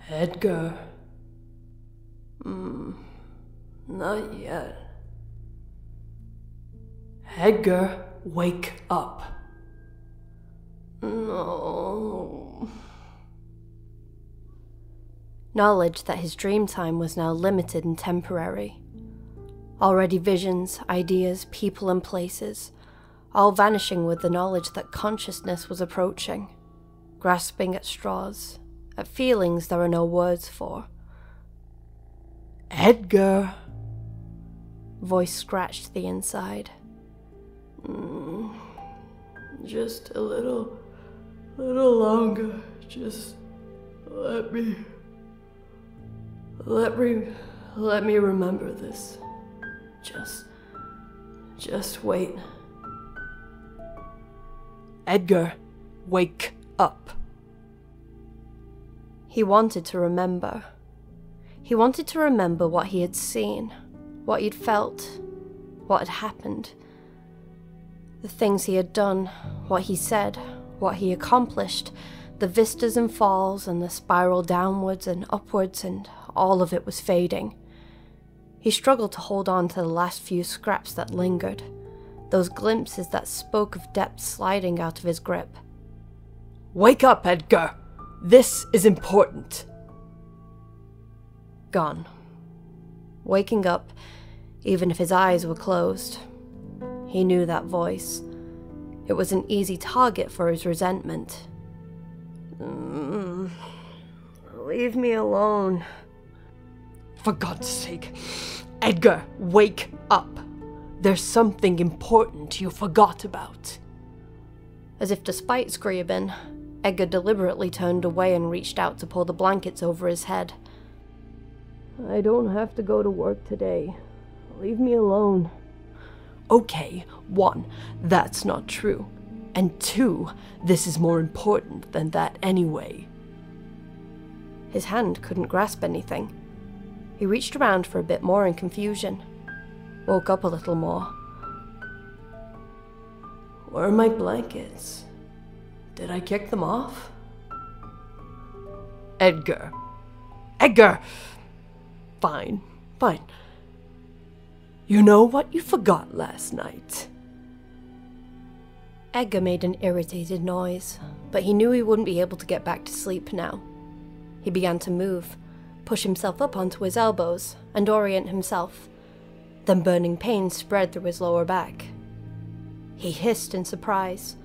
Edgar. Not yet. Edgar, wake up. No. Knowledge that his dream time was now limited and temporary. Already visions, ideas, people and places, all vanishing with the knowledge that consciousness was approaching, grasping at straws, at feelings there are no words for. Edgar. Voice scratched the inside. Just a little longer. Just let me remember this. Just wait. Edgar, wake up. He wanted to remember. He wanted to remember what he had seen, what he'd felt, what had happened. The things he had done, what he said, what he accomplished, the vistas and falls and the spiral downwards and upwards, and all of it was fading. He struggled to hold on to the last few scraps that lingered, those glimpses that spoke of depth sliding out of his grip. Wake up, Edgar! This is important. Gone. Waking up, even if his eyes were closed. He knew that voice. It was an easy target for his resentment. Leave me alone. For God's sake, Edgar, wake up. There's something important you forgot about. As if despite Scriabin, Edgar deliberately turned away and reached out to pull the blankets over his head. I don't have to go to work today. Leave me alone. Okay, 1, that's not true. And 2, this is more important than that anyway. His hand couldn't grasp anything. He reached around for a bit more in confusion. Woke up a little more. Where are my blankets? Did I kick them off? Edgar! Edgar! Fine. You know what you forgot last night? Edgar made an irritated noise, but he knew he wouldn't be able to get back to sleep now. He began to move, push himself up onto his elbows, and orient himself. Then burning pain spread through his lower back. He hissed in surprise.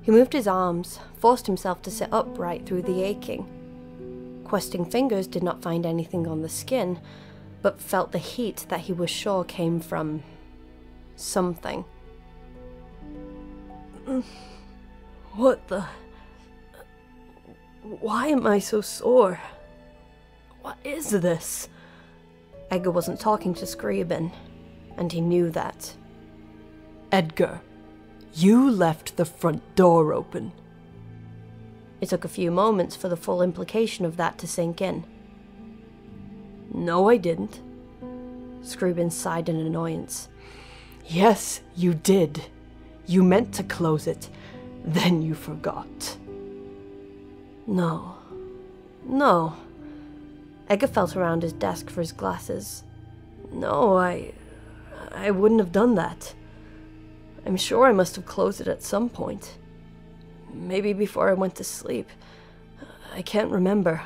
He moved his arms, forced himself to sit upright through the aching. Questing fingers did not find anything on the skin, but felt the heat that he was sure came from something. What the... Why am I so sore? What is this? Edgar wasn't talking to Scriabin, and he knew that. Edgar, you left the front door open. It took a few moments for the full implication of that to sink in. No, I didn't. Scriabin sighed in annoyance. Yes, you did. You meant to close it, then you forgot. No. Edgar felt around his desk for his glasses. No, I wouldn't have done that. I'm sure I must have closed it at some point. Maybe before I went to sleep. I can't remember.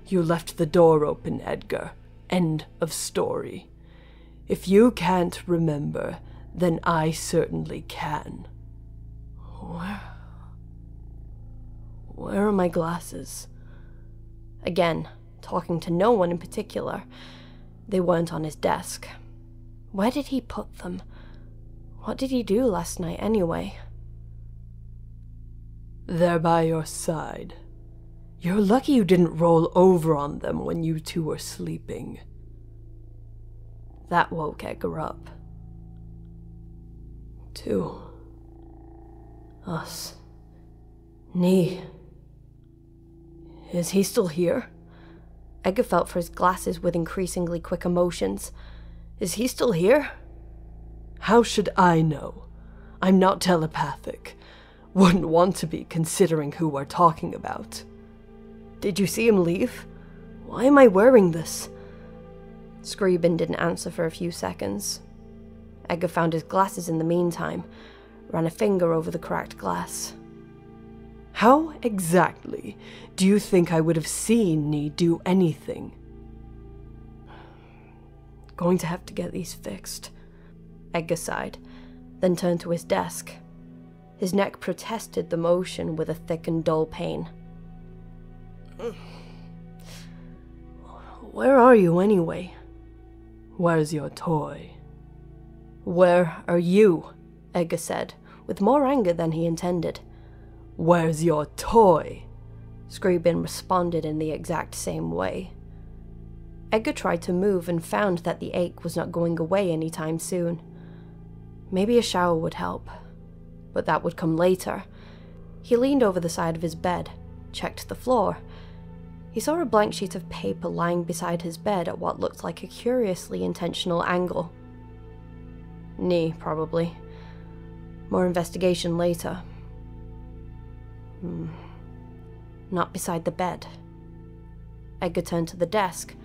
You left the door open, Edgar. End of story. If you can't remember, then I certainly can. Where are my glasses? Again, talking to no one in particular. They weren't on his desk. Where did he put them? What did he do last night anyway? They're by your side. You're lucky you didn't roll over on them when you two were sleeping. That woke Edgar up. 2. Us. Nee. Is he still here? Edgar felt for his glasses with increasingly quick emotions. Is he still here? How should I know? I'm not telepathic. Wouldn't want to be, considering who we're talking about. Did you see him leave? Why am I wearing this? Scriabin didn't answer for a few seconds. Edgar found his glasses in the meantime, ran a finger over the cracked glass. How exactly do you think I would have seen Nee do anything? Going to have to get these fixed. Edgar sighed, then turned to his desk. His neck protested the motion with a thick and dull pain. Where are you anyway? Where's your toy? Where are you? Edgar said, with more anger than he intended. Where's your toy? Scriabin responded in the exact same way. Edgar tried to move and found that the ache was not going away anytime soon. Maybe a shower would help, but that would come later. He leaned over the side of his bed, checked the floor. He saw a blank sheet of paper lying beside his bed at what looked like a curiously intentional angle. Nee, probably. More investigation later. Not beside the bed. Edgar turned to the desk,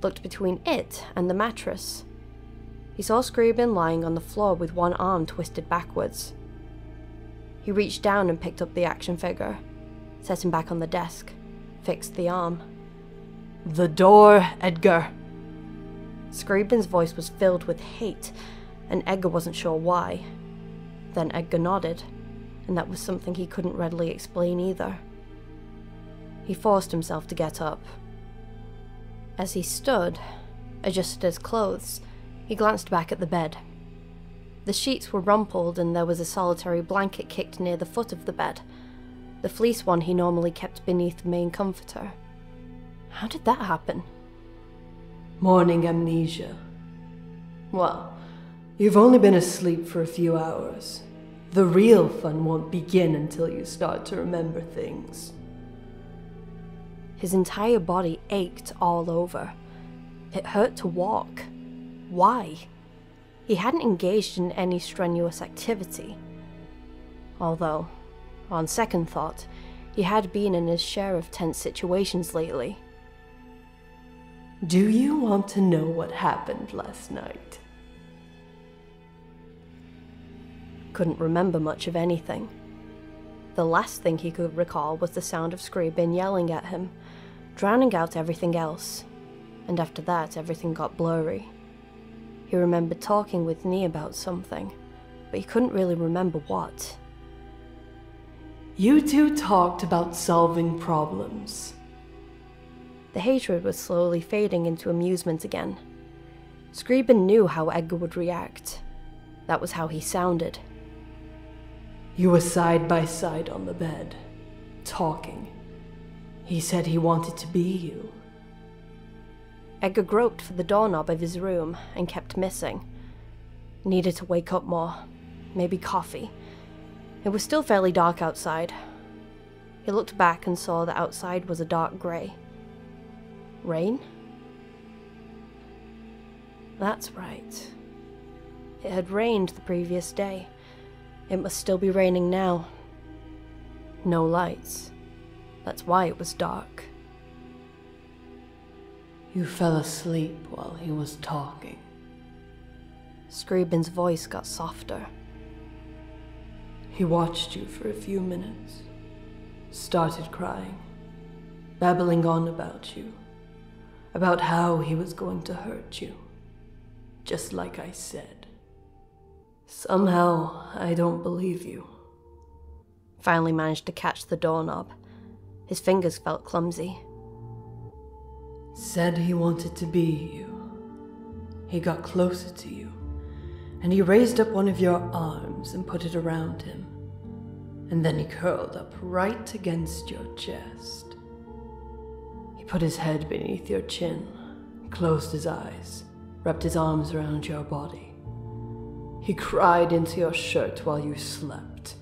looked between it and the mattress. He saw Scriabin lying on the floor with one arm twisted backwards. He reached down and picked up the action figure, set him back on the desk, fixed the arm. The door, Edgar! Scriabin's voice was filled with hate, and Edgar wasn't sure why. Then Edgar nodded, and that was something he couldn't readily explain either. He forced himself to get up. As he stood, adjusted his clothes, he glanced back at the bed. The sheets were rumpled and there was a solitary blanket kicked near the foot of the bed, the fleece one he normally kept beneath the main comforter. How did that happen? Morning amnesia. Well, you've only been asleep for a few hours. The real fun won't begin until you start to remember things. His entire body ached all over. It hurt to walk. Why? He hadn't engaged in any strenuous activity. Although, on second thought, he had been in his share of tense situations lately. Do you want to know what happened last night? Couldn't remember much of anything. The last thing he could recall was the sound of Scriabin yelling at him, drowning out everything else, and after that everything got blurry. He remembered talking with Nee about something, but he couldn't really remember what. You two talked about solving problems. The hatred was slowly fading into amusement again. Scriabin knew how Edgar would react. That was how he sounded. You were side by side on the bed, talking. He said he wanted to be you. Edgar groped for the doorknob of his room and kept missing. Needed to wake up more. Maybe coffee. It was still fairly dark outside. He looked back and saw that outside was a dark grey. Rain? That's right. It had rained the previous day. It must still be raining now. No lights. That's why it was dark. You fell asleep while he was talking. Scriabin's voice got softer. He watched you for a few minutes, started crying, babbling on about you, about how he was going to hurt you, just like I said. Somehow, I don't believe you. Finally managed to catch the doorknob. His fingers felt clumsy. Said he wanted to be you. He got closer to you, and he raised up one of your arms and put it around him. And then he curled up right against your chest. He put his head beneath your chin, closed his eyes, wrapped his arms around your body. He cried into your shirt while you slept.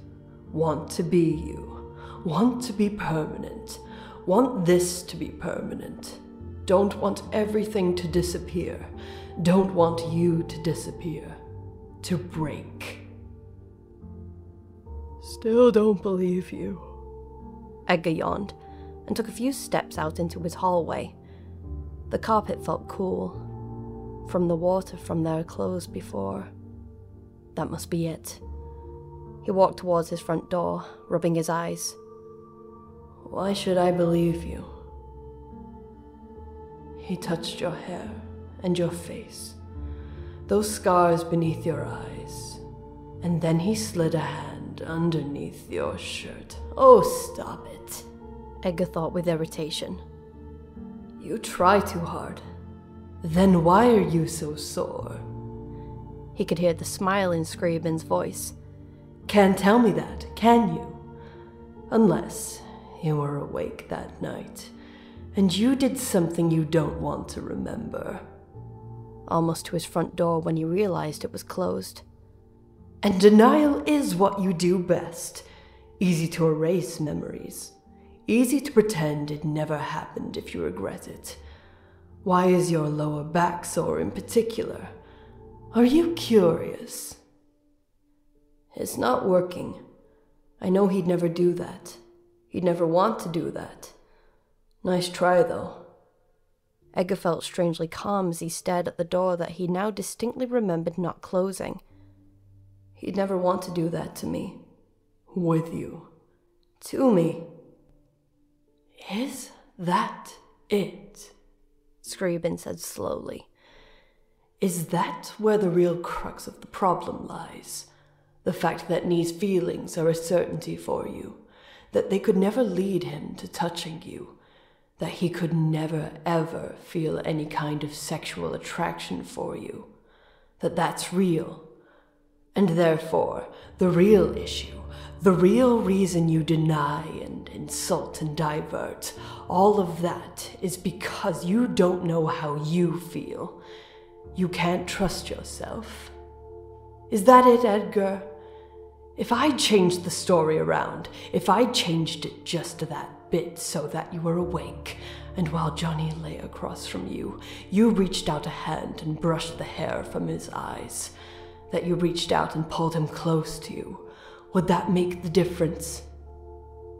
Want to be you. Want to be permanent. Want this to be permanent. Don't want everything to disappear. Don't want you to disappear. To break. Still don't believe you. Edgar yawned, and took a few steps out into his hallway. The carpet felt cool, from the water from their clothes before. That must be it. He walked towards his front door, rubbing his eyes. Why should I believe you? He touched your hair and your face, those scars beneath your eyes, and then he slid a hand underneath your shirt. Oh, stop it, Edgar thought with irritation. You try too hard. Then why are you so sore? He could hear the smile in Scriabin's voice. Can't tell me that, can you? Unless you were awake that night, and you did something you don't want to remember. Almost to his front door when he realized it was closed. And denial is what you do best. Easy to erase memories. Easy to pretend it never happened if you regret it. Why is your lower back sore in particular? Are you curious? It's not working. I know he'd never do that. He'd never want to do that. Nice try, though. Edgar felt strangely calm as he stared at the door that he now distinctly remembered not closing. He'd never want to do that to me. With you. To me. Is that it? Scriabin said slowly. Is that where the real crux of the problem lies? The fact that Nee's feelings are a certainty for you, that they could never lead him to touching you, that he could never ever feel any kind of sexual attraction for you, that that's real, and therefore the real issue, the real reason you deny and insult and divert, all of that is because you don't know how you feel. You can't trust yourself. Is that it, Edgar? If I changed the story around, if I changed it just that bit so that you were awake, and while Johnny lay across from you, you reached out a hand and brushed the hair from his eyes, that you reached out and pulled him close to you, would that make the difference?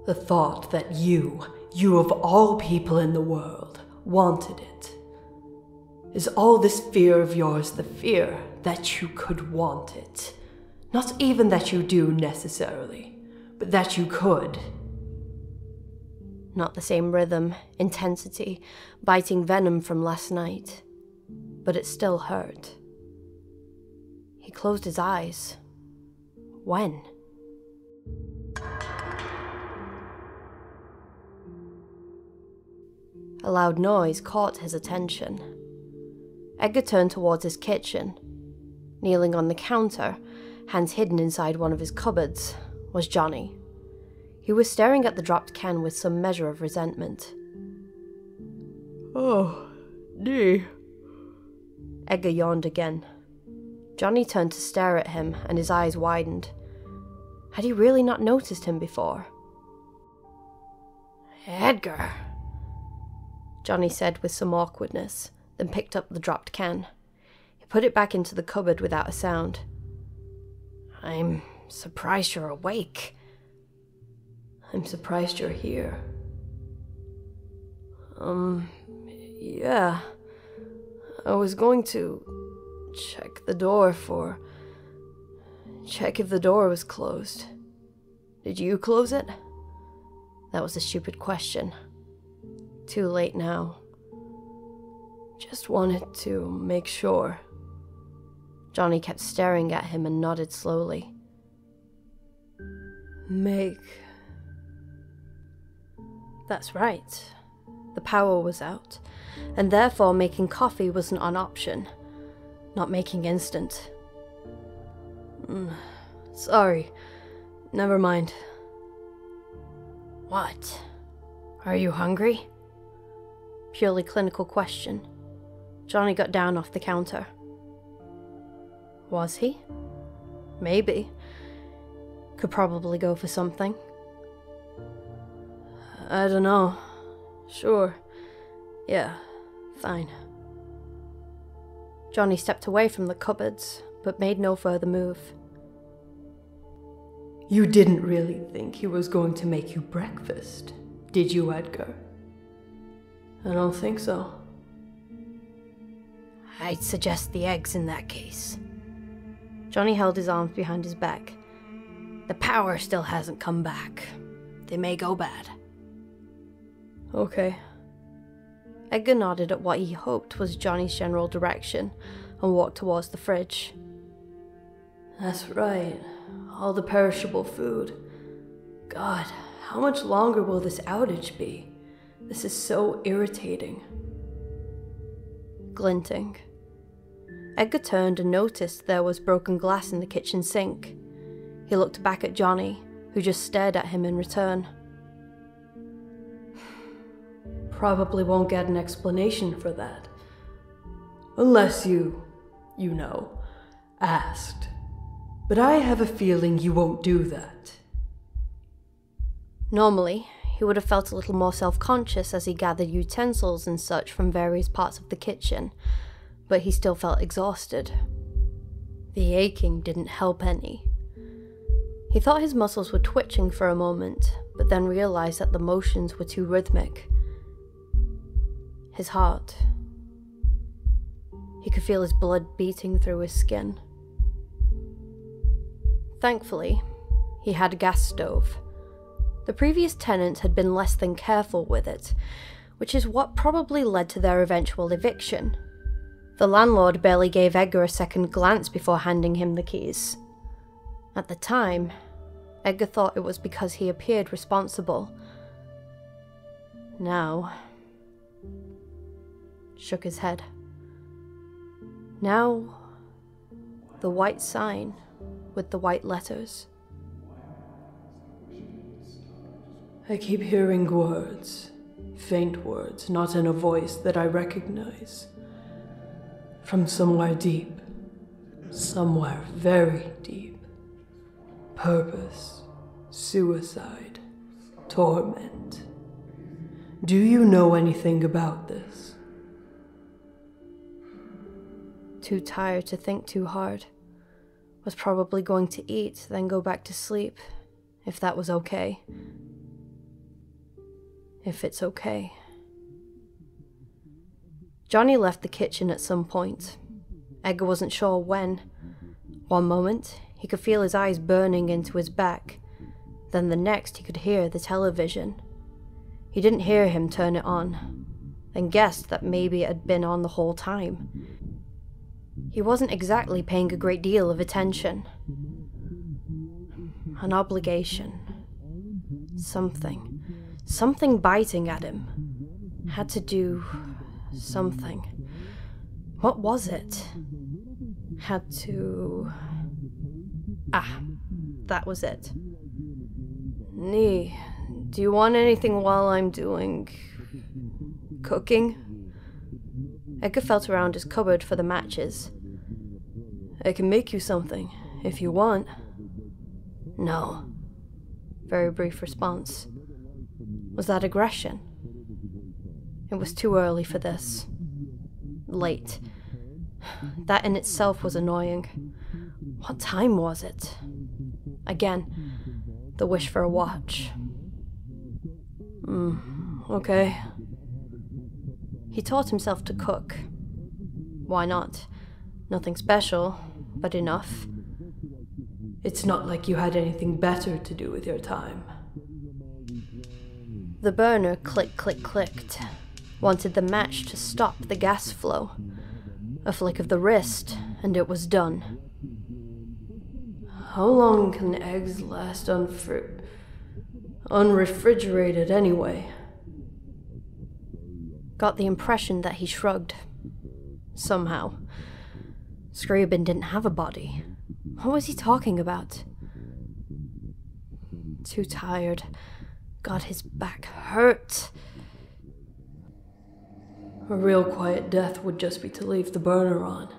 The thought that you of all people in the world, wanted it. Is all this fear of yours the fear that you could want it? Not even that you do necessarily, but that you could. Not the same rhythm, intensity, biting venom from last night, but it still hurt. He closed his eyes. When? A loud noise caught his attention. Edgar turned towards his kitchen. Kneeling on the counter, hands hidden inside one of his cupboards, was Johnny. He was staring at the dropped can with some measure of resentment. Oh, Nee. Edgar yawned again. Johnny turned to stare at him, and his eyes widened. Had he really not noticed him before? Edgar, Johnny said with some awkwardness, then picked up the dropped can. He put it back into the cupboard without a sound. I'm surprised you're awake. I'm surprised you're here. Yeah. I was going to check if the door was closed. Did you close it? That was a stupid question. Too late now. Just wanted to make sure. Johnny kept staring at him and nodded slowly. That's right. The power was out, and therefore making coffee wasn't an option. Not making instant. Sorry. Never mind. What? Are you hungry? Purely clinical question. Johnny got down off the counter. Was he? Maybe. Could probably go for something. I don't know. Sure. Yeah, fine. Johnny stepped away from the cupboards, but made no further move. You didn't really think he was going to make you breakfast, Did you, Edgar? I don't think so. I'd suggest the eggs in that case. Johnny held his arms behind his back. The power still hasn't come back. They may go bad. Okay. Edgar nodded at what he hoped was Johnny's general direction and walked towards the fridge. That's right. All the perishable food. God, how much longer will this outage be? This is so irritating. Glinting. Edgar turned and noticed there was broken glass in the kitchen sink. He looked back at Johnny, who just stared at him in return. Probably won't get an explanation for that. Unless you asked. But I have a feeling you won't do that. Normally, he would have felt a little more self-conscious as he gathered utensils and such from various parts of the kitchen, but he still felt exhausted. The aching didn't help any. He thought his muscles were twitching for a moment, but then realized that the motions were too rhythmic. His heart. He could feel his blood beating through his skin. Thankfully, he had a gas stove. The previous tenants had been less than careful with it, which is what probably led to their eventual eviction. The landlord barely gave Edgar a second glance before handing him the keys. At the time, Edgar thought it was because he appeared responsible. Now, shook his head. Now, the white sign with the white letters. I keep hearing words, faint words, not in a voice that I recognize. From somewhere deep, somewhere very deep. Purpose, suicide, torment. Do you know anything about this? Too tired to think too hard. Was probably going to eat, then go back to sleep, if that was okay. If it's okay. Johnny left the kitchen at some point. Edgar wasn't sure when. One moment, he could feel his eyes burning into his back. Then the next, he could hear the television. He didn't hear him turn it on, then guessed that maybe it had been on the whole time. He wasn't exactly paying a great deal of attention. An obligation. Something biting at him. Had to do something. What was it? Had to... that was it. Nee, do you want anything while I'm doing... cooking? Edgar felt around his cupboard for the matches. I can make you something, if you want. No. Very brief response. Was that aggression? It was too early for this. Late. That in itself was annoying. What time was it? Again, the wish for a watch. Okay. He taught himself to cook. Why not? Nothing special, but enough. It's not like you had anything better to do with your time. The burner clicked. Wanted the match to stop the gas flow. A flick of the wrist, and it was done. How long can eggs last unrefrigerated anyway? Got the impression that he shrugged. Somehow. Scriabin didn't have a body. What was he talking about? Too tired. God, his back hurt. A real quiet death would just be to leave the burner on.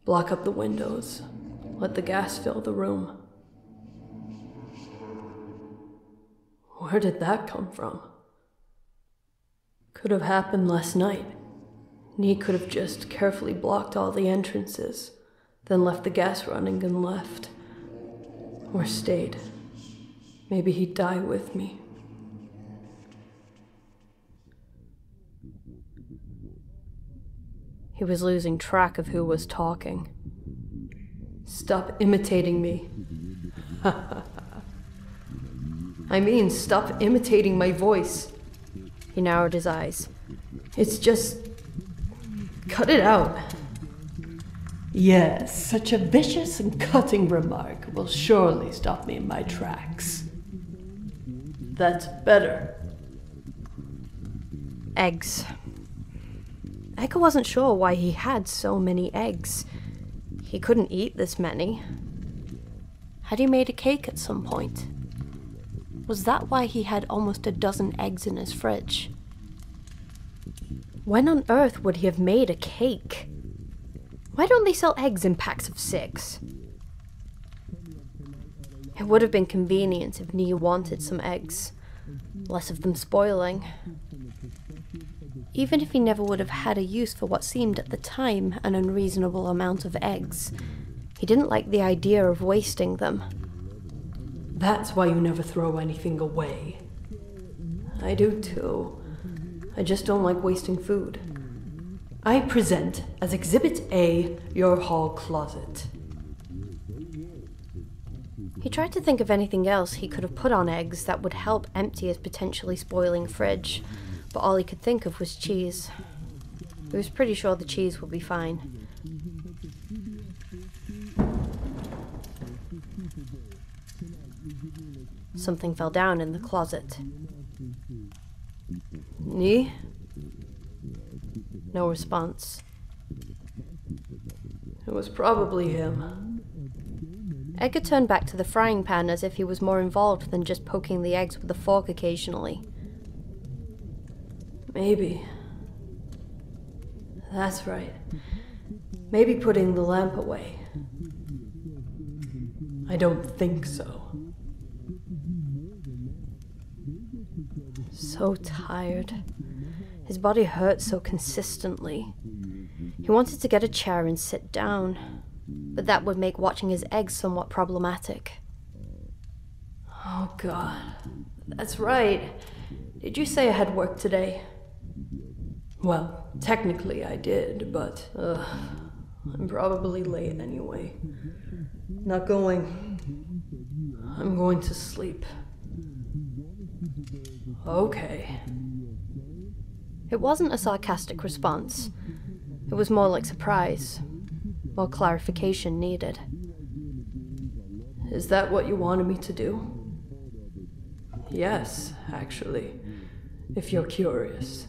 Block up the windows. Let the gas fill the room. Where did that come from? Could have happened last night. Nee could have just carefully blocked all the entrances, then left the gas running and left. Or stayed. Maybe he'd die with me. He was losing track of who was talking. Stop imitating me. I mean, stop imitating my voice. He narrowed his eyes. It's just... cut it out. Yes, such a vicious and cutting remark will surely stop me in my tracks. That's better. Eggs. Eka wasn't sure why he had so many eggs. He couldn't eat this many. Had he made a cake at some point? Was that why he had almost a dozen eggs in his fridge? When on earth would he have made a cake? Why don't they sell eggs in packs of 6? It would have been convenient if Nia wanted some eggs. Less of them spoiling. Even if he never would have had a use for what seemed at the time an unreasonable amount of eggs, he didn't like the idea of wasting them. That's why you never throw anything away. I do too. I just don't like wasting food. I present as Exhibit A your hall closet. He tried to think of anything else he could have put on eggs that would help empty his potentially spoiling fridge, but all he could think of was cheese. He was pretty sure the cheese would be fine. Something fell down in the closet. Ni? No response. It was probably him. Edgar turned back to the frying pan as if he was more involved than just poking the eggs with a fork occasionally. Maybe. That's right. Maybe putting the lamp away. I don't think so. So tired. His body hurt so consistently. He wanted to get a chair and sit down, but that would make watching his eggs somewhat problematic. Oh God. That's right. Did you say I had work today? Well, technically I did, but I'm probably late anyway. Not going. I'm going to sleep. Okay. It wasn't a sarcastic response. It was more like surprise. More clarification needed. Is that what you wanted me to do? Yes, actually. If you're curious.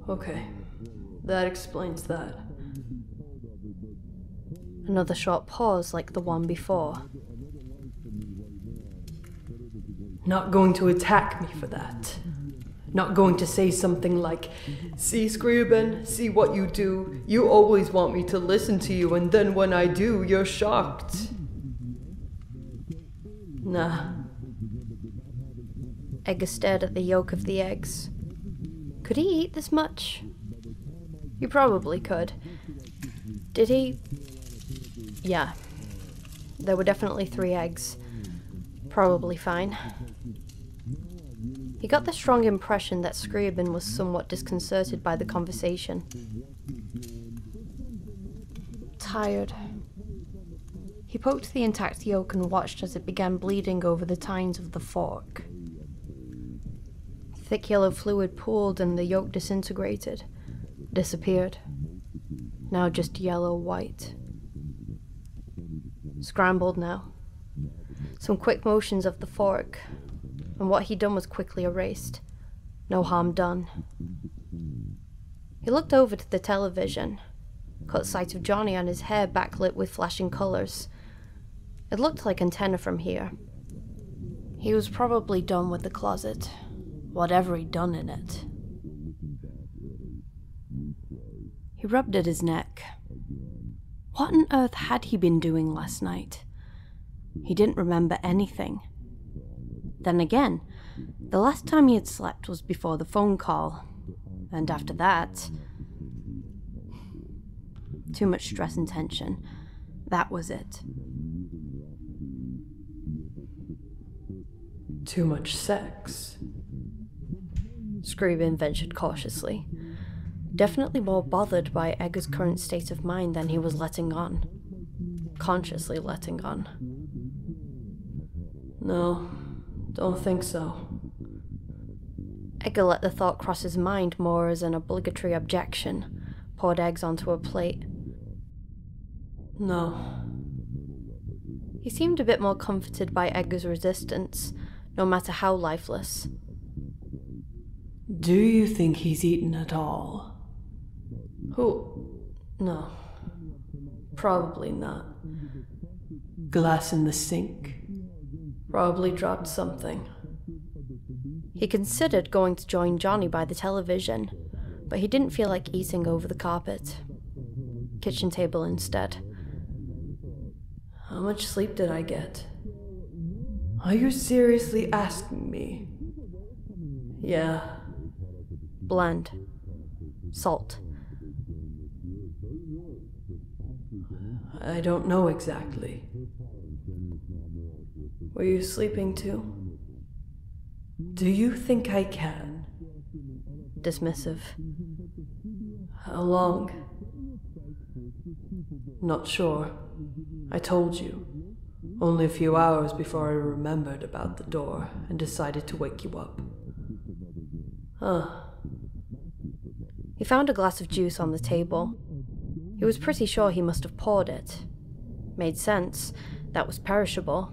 Okay. That explains that. Another short pause like the one before. Not going to attack me for that. Not going to say something like, see, Scriabin, see what you do. You always want me to listen to you, and then when I do, you're shocked. Nah. Edgar stared at the yolk of the eggs. Could he eat this much? He probably could. Did he? Yeah. There were definitely 3 eggs. Probably fine. He got the strong impression that Scriabin was somewhat disconcerted by the conversation. Tired. He poked the intact yolk and watched as it began bleeding over the tines of the fork. Thick yellow fluid pooled and the yolk disintegrated. Disappeared. Now just yellow-white. Scrambled now. Some quick motions of the fork, and what he'd done was quickly erased. No harm done. He looked over to the television, caught sight of Johnny and his hair backlit with flashing colours. It looked like antenna from here. He was probably done with the closet, whatever he'd done in it. He rubbed at his neck. What on earth had he been doing last night? He didn't remember anything. Then again, the last time he had slept was before the phone call, and after that... Too much stress and tension. That was it. Too much sex. Scriabin ventured cautiously, definitely more bothered by Edgar's current state of mind than he was letting on. Consciously letting on. No, don't think so. Edgar let the thought cross his mind more as an obligatory objection, poured eggs onto a plate. No. He seemed a bit more comforted by Edgar's resistance, no matter how lifeless. Do you think he's eaten at all? Who? No. Probably not. Glass in the sink. Probably dropped something. He considered going to join Johnny by the television, but he didn't feel like eating over the carpet. Kitchen table instead. How much sleep did I get? Are you seriously asking me? Yeah. Bland. Salt. I don't know exactly. Were you sleeping too? Do you think I can? Dismissive. How long? Not sure. I told you. Only a few hours before I remembered about the door and decided to wake you up. Huh. He found a glass of juice on the table. He was pretty sure he must have poured it. Made sense. That was perishable.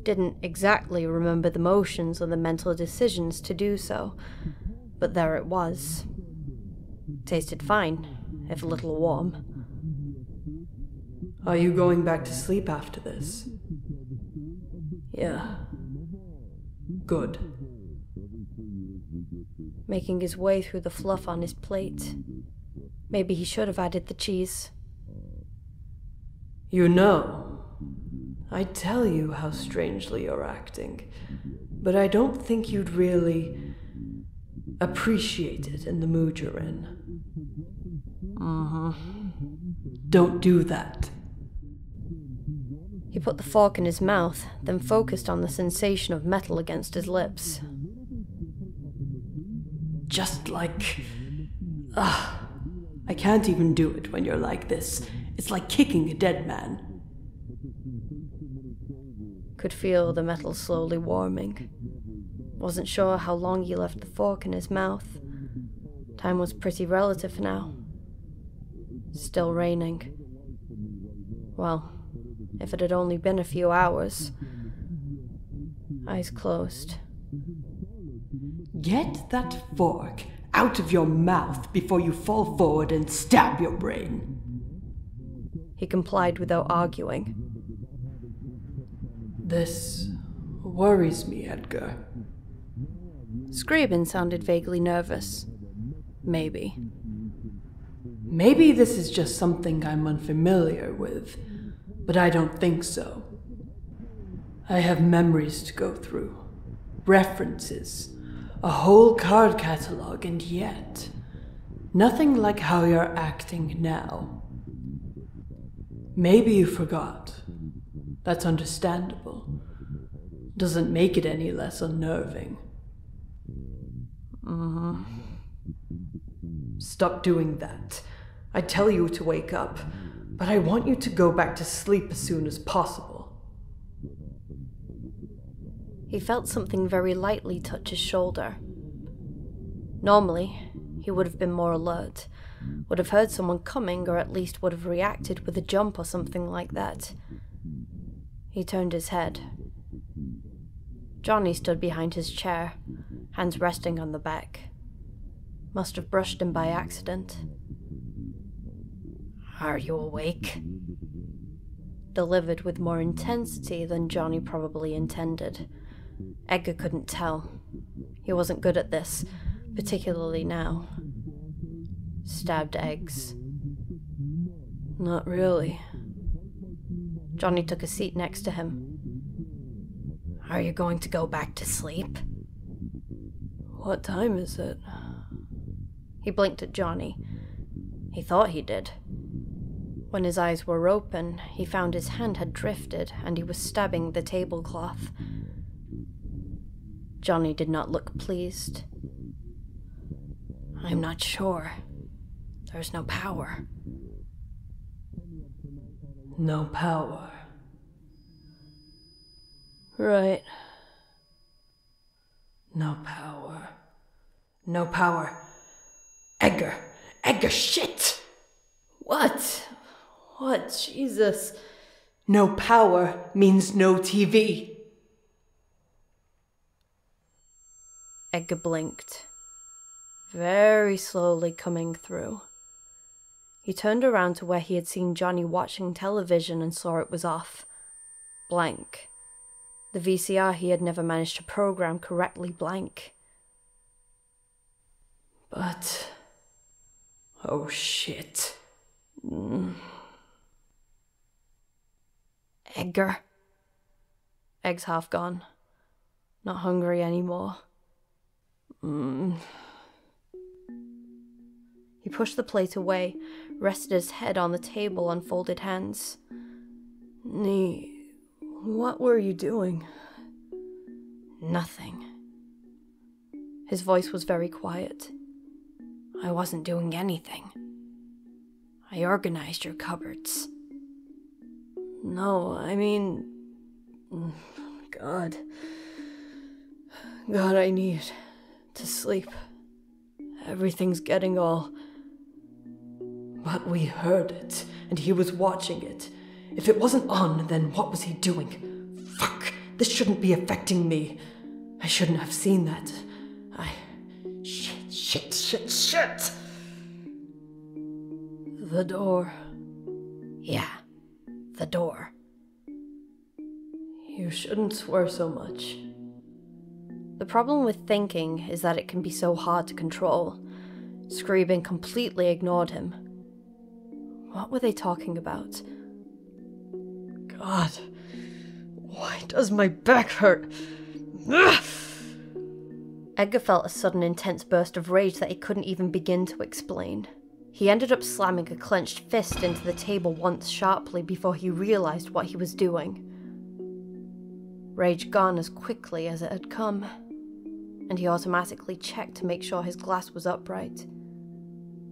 Didn't exactly remember the motions or the mental decisions to do so, but there it was. Tasted fine, if a little warm. Are you going back to sleep after this? Yeah. Good. Making his way through the fluff on his plate. Maybe he should have added the cheese. You know, I tell you how strangely you're acting, but I don't think you'd really appreciate it in the mood you're in. Don't do that. He put the fork in his mouth, then focused on the sensation of metal against his lips. Just like... I can't even do it when you're like this. It's like kicking a dead man. Could feel the metal slowly warming. Wasn't sure how long he left the fork in his mouth. Time was pretty relative now. Still raining. Well, if it had only been a few hours. Eyes closed. Get that fork out of your mouth before you fall forward and stab your brain. He complied without arguing. This worries me, Edgar. Scriabin sounded vaguely nervous. Maybe. Maybe this is just something I'm unfamiliar with, but I don't think so. I have memories to go through, references, a whole card catalog, and yet, nothing like how you're acting now. Maybe you forgot. That's understandable. Doesn't make it any less unnerving. Stop doing that. I tell you to wake up, but I want you to go back to sleep as soon as possible. He felt something very lightly touch his shoulder. Normally, he would have been more alert, would have heard someone coming, or at least would have reacted with a jump or something like that. He turned his head. Johnny stood behind his chair, hands resting on the back. Must have brushed him by accident. "Are you awake?" Delivered with more intensity than Johnny probably intended. Edgar couldn't tell. He wasn't good at this, particularly now. Stabbed eggs. Not really. Johnny took a seat next to him. "Are you going to go back to sleep?" What time is it? He blinked at Johnny. He thought he did. When his eyes were open, he found his hand had drifted and he was stabbing the tablecloth. Johnny did not look pleased. I'm not sure. There's no power. No power. Right. No power. No power. Edgar! Edgar, shit! What? What? Jesus. No power means no TV. Edgar blinked, very slowly coming through. He turned around to where he had seen Johnny watching television and saw it was off. Blank. The VCR he had never managed to program correctly blank. But... oh shit. Edgar. Egg's half gone. Not hungry anymore. He pushed the plate away, rested his head on the table on folded hands. Nee, what were you doing? Nothing. His voice was very quiet. I wasn't doing anything. I organized your cupboards. No, I mean... God, I need to sleep. Everything's getting all... But we heard it, and he was watching it. If it wasn't on, then what was he doing? Fuck! This shouldn't be affecting me. I shouldn't have seen that. Shit! The door. Yeah, the door. You shouldn't swear so much. The problem with thinking is that it can be so hard to control. Scriabin completely ignored him. What were they talking about? God, why does my back hurt? Ugh! Edgar felt a sudden intense burst of rage that he couldn't even begin to explain. He ended up slamming a clenched fist into the table once sharply before he realized what he was doing. Rage gone as quickly as it had come, and he automatically checked to make sure his glass was upright.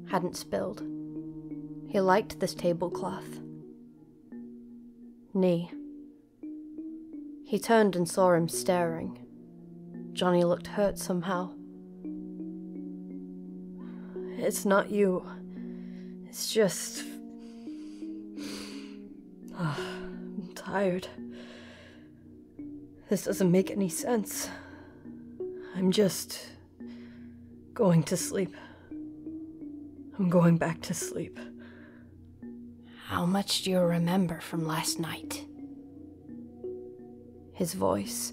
Hadn't spilled. He liked this tablecloth. Knee. He turned and saw him staring. Johnny looked hurt somehow. It's not you. It's just... I'm tired. This doesn't make any sense. I'm just... going to sleep. I'm going back to sleep. How much do you remember from last night? His voice,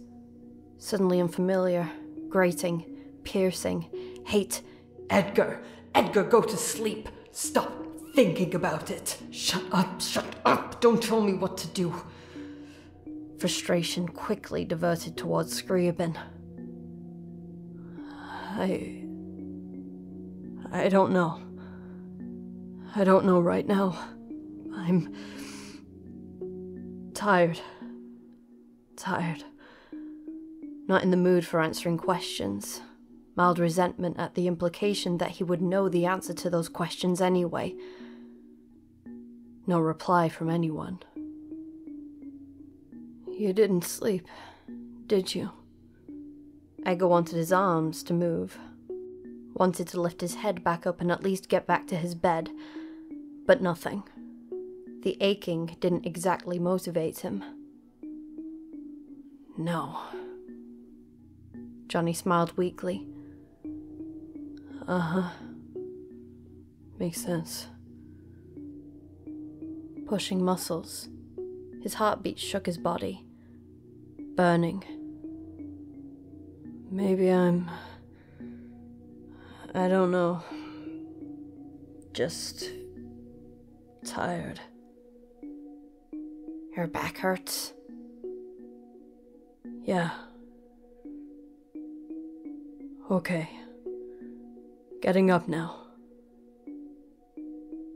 suddenly unfamiliar, grating, piercing, hate. Edgar, go to sleep. Stop thinking about it. Shut up. Don't tell me what to do. Frustration quickly diverted towards Scriabin. I don't know. I don't know right now. I'm tired. Not in the mood for answering questions. Mild resentment at the implication that he would know the answer to those questions anyway. No reply from anyone. You didn't sleep, did you? Edgar wanted his arms to move. Wanted to lift his head back up and at least get back to his bed. But nothing. The aching didn't exactly motivate him. No. Johnny smiled weakly. Uh-huh. Makes sense. Pushing muscles. His heartbeat shook his body. Burning. Maybe I don't know. Just... tired. Your back hurts? Yeah. Okay. Getting up now.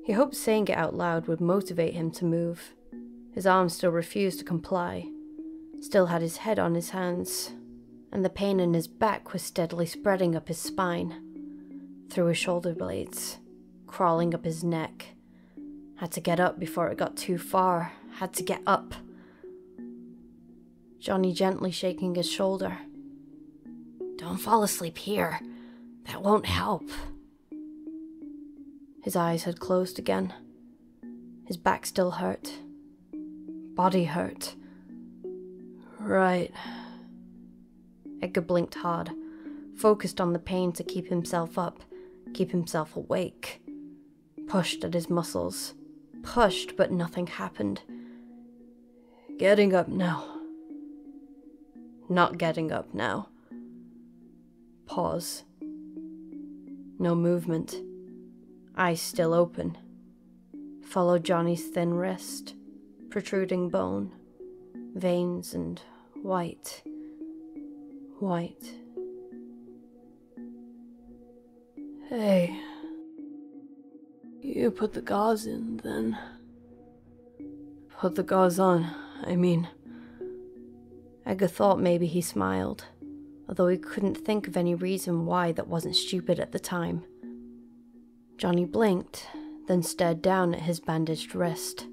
He hoped saying it out loud would motivate him to move. His arms still refused to comply. Still had his head on his hands. and the pain in his back was steadily spreading up his spine, through his shoulder blades, crawling up his neck. Had to get up before it got too far. Had to get up. Johnny gently shaking his shoulder. "Don't fall asleep here. That won't help." His eyes had closed again. His back still hurt. Body hurt. Right. Edgar blinked hard, focused on the pain to keep himself up, keep himself awake. Pushed at his muscles. Pushed, but nothing happened. Getting up now. Not getting up now. Pause. No movement. Eyes still open. Follow Johnny's thin wrist, protruding bone, veins and white. White. Hey. You put the gauze in, then. Put the gauze on, I mean. Edgar thought maybe he smiled, although he couldn't think of any reason why that wasn't stupid at the time. Johnny blinked, then stared down at his bandaged wrist.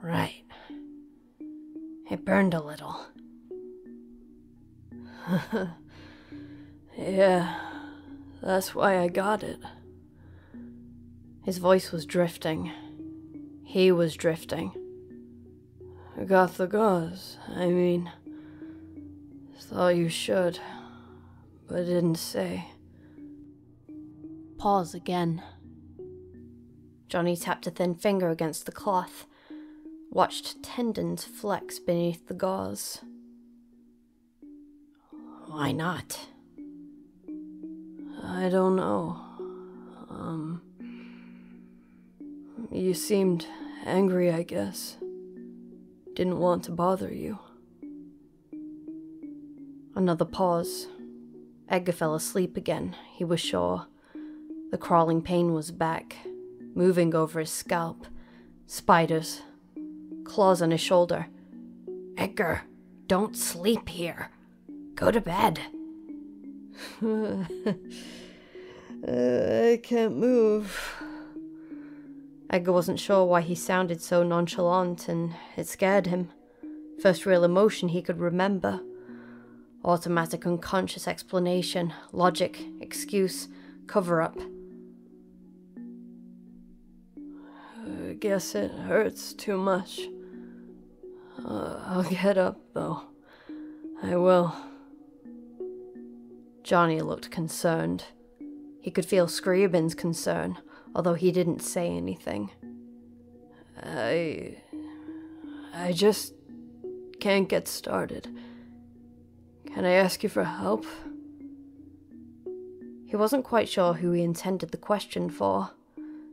Right. It burned a little. Yeah, that's why I got it. His voice was drifting. He was drifting. I got the gauze, I mean. Thought you should, but didn't say. Pause again. Johnny tapped a thin finger against the cloth, watched tendons flex beneath the gauze. Why not? I don't know. You seemed angry, I guess. Didn't want to bother you. Another pause. Edgar fell asleep again, he was sure. The crawling pain was back, moving over his scalp. Spiders. Claws on his shoulder. Edgar, don't sleep here. Go to bed. I can't move. Edgar wasn't sure why he sounded so nonchalant, and it scared him. First real emotion he could remember. Automatic unconscious explanation, logic, excuse, cover-up. I guess it hurts too much. I'll get up, though. I will. Johnny looked concerned. He could feel Scriabin's concern, although he didn't say anything. I just can't get started. Can I ask you for help? He wasn't quite sure who he intended the question for.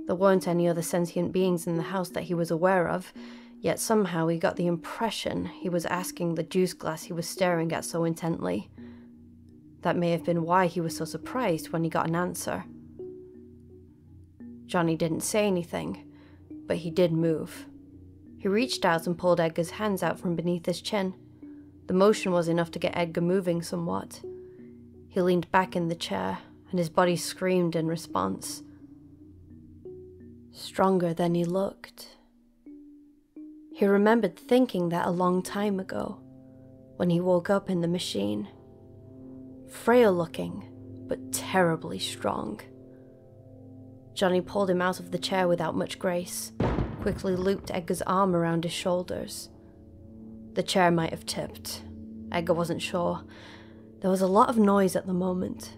There weren't any other sentient beings in the house that he was aware of, yet somehow he got the impression he was asking the juice glass he was staring at so intently. That may have been why he was so surprised when he got an answer. Johnny didn't say anything, but he did move. He reached out and pulled Edgar's hands out from beneath his chin. The motion was enough to get Edgar moving somewhat. He leaned back in the chair, and his body screamed in response. Stronger than he looked. He remembered thinking that a long time ago, when he woke up in the machine. Frail looking, but terribly strong. Johnny pulled him out of the chair without much grace, quickly looped Edgar's arm around his shoulders. The chair might have tipped. Edgar wasn't sure. There was a lot of noise at the moment.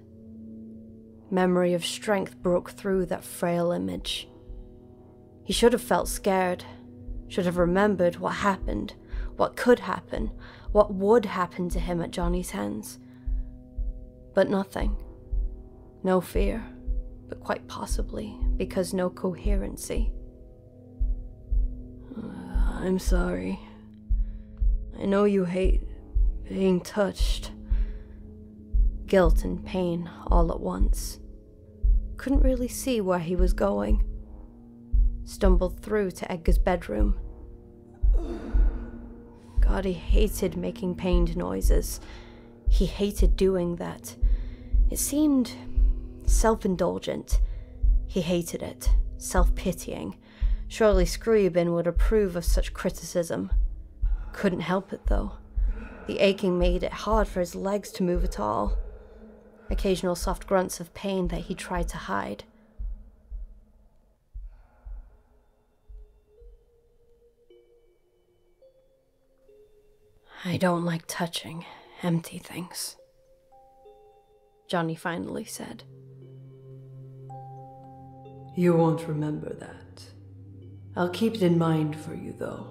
Memory of strength broke through that frail image. He should have felt scared, should have remembered what happened, what could happen, what would happen to him at Johnny's hands. But nothing. No fear, but quite possibly because no coherency. I'm sorry. I know you hate being touched. Guilt and pain all at once. Couldn't really see where he was going. Stumbled through to Edgar's bedroom. God, he hated making pained noises. He hated doing that. It seemed self-indulgent. He hated it, self-pitying. Surely Scriabin would approve of such criticism. Couldn't help it, though. The aching made it hard for his legs to move at all. Occasional soft grunts of pain that he tried to hide. I don't like touching empty things, Johnny finally said. You won't remember that. I'll keep it in mind for you, though.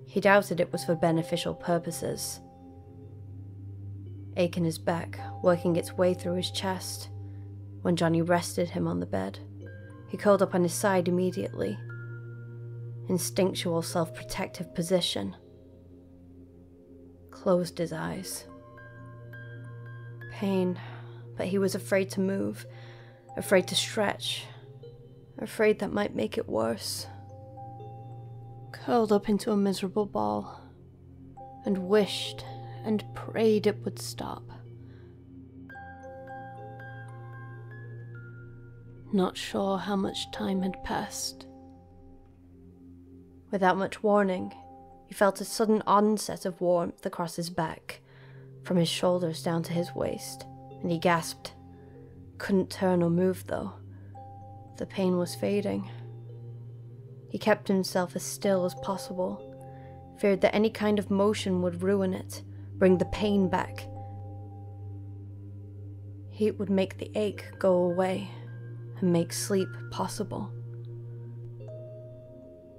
He doubted it was for beneficial purposes. Ache in his back, working its way through his chest. When Johnny rested him on the bed, he curled up on his side immediately. Instinctual self-protective position. Closed his eyes. Pain, but he was afraid to move, afraid to stretch, afraid that might make it worse. Curled up into a miserable ball, and wished and prayed it would stop. Not sure how much time had passed. Without much warning, he felt a sudden onset of warmth across his back, from his shoulders down to his waist, and he gasped. Couldn't turn or move, though. The pain was fading. He kept himself as still as possible, feared that any kind of motion would ruin it, bring the pain back. Heat would make the ache go away, and make sleep possible.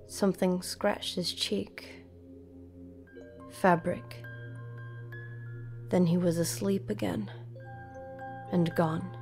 Something scratched his cheek. Fabric. Then he was asleep again, and gone.